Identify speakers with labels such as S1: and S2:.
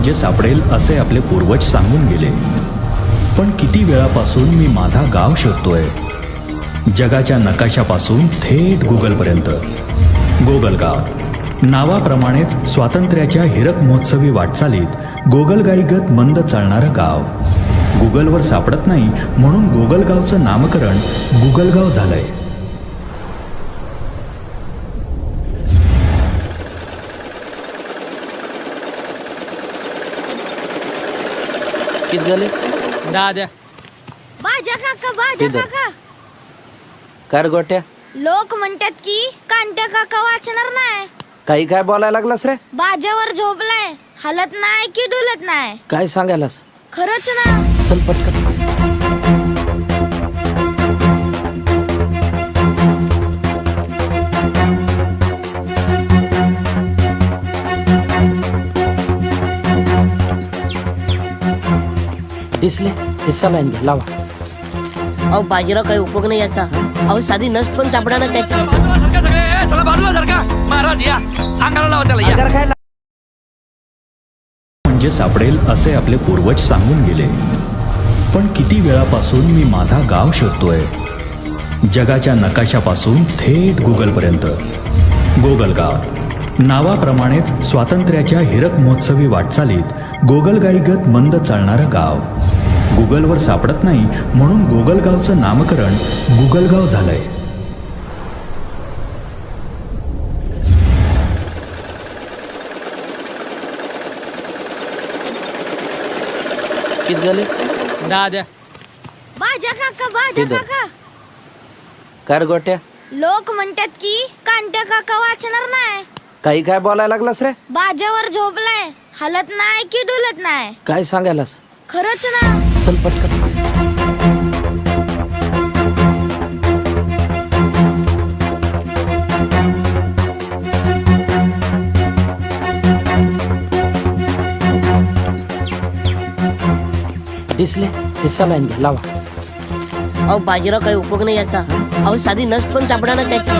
S1: म्हणजे सापडेल असे आपले पूर्वज सांगून गेले. पण किती वेळापासून मी माझा गाव शोधतोय. जगाच्या नकाशापासून थेट गुगलपर्यंत. गोगलगाव नावाप्रमाणेच स्वातंत्र्याच्या हिरक महोत्सवी वाटचालीत गोगलगाईगत मंद चालणारं गाव. गुगलवर सापडत नाही म्हणून गोगलगावचं नामकरण गुगलगाव झालंय.
S2: किती झाले?
S3: 10 द्या.
S4: बाजा काका
S2: कर गोट्या,
S4: लोक म्हणतात की कांत्या काका वाचणार नाही.
S2: काही काय बोलायला लागलास रे?
S4: बाजावर झोपलाय, हलत नाही की डुलत नाही.
S2: काय सांगायलास?
S4: खरंच ना.
S2: चल पटकन. दिसले? हिस्सा लाईन घ्या, लावा.
S5: अहो बाजीराव काही उपयोग नाही याचा. अहो साधी नस पण सापडा ना त्याची.
S2: अंगार खायला
S1: म्हणजे सापडेल असे आपले पूर्वज सांगून गेले. पण किती वेळापासून मी माझा गाव शोधतोय. जगाच्या नकाशापासून थेट गुगलपर्यंत. गोगलगाव नावाप्रमाणेच स्वातंत्र्याच्या हिरक महोत्सवी वाटचालीत गोगलगाईगत मंद चालणारं गाव. गुगलवर सापडत नाही म्हणून गोगलगावचं नामकरण गुगलगाव झालंय.
S2: किती झाले?
S3: 10 द्या.
S4: बाजा काका
S2: कर गोट्या,
S4: लोक म्हणतात की कांत्या काका वाचणार नाही.
S2: काही काय बोलायला लागलास रे?
S4: बाजावर झोपलाय, हलत नाही की डुलत नाही.
S2: काय सांगायलास?
S4: खरंच ना.
S2: चल पटकन. दिसले? हिस्सा लाईन घ्या, लावा.
S5: अहो बाजीराव काही उपयोग नाही याचा. अहो साधी नस पण सापडा ना त्याची.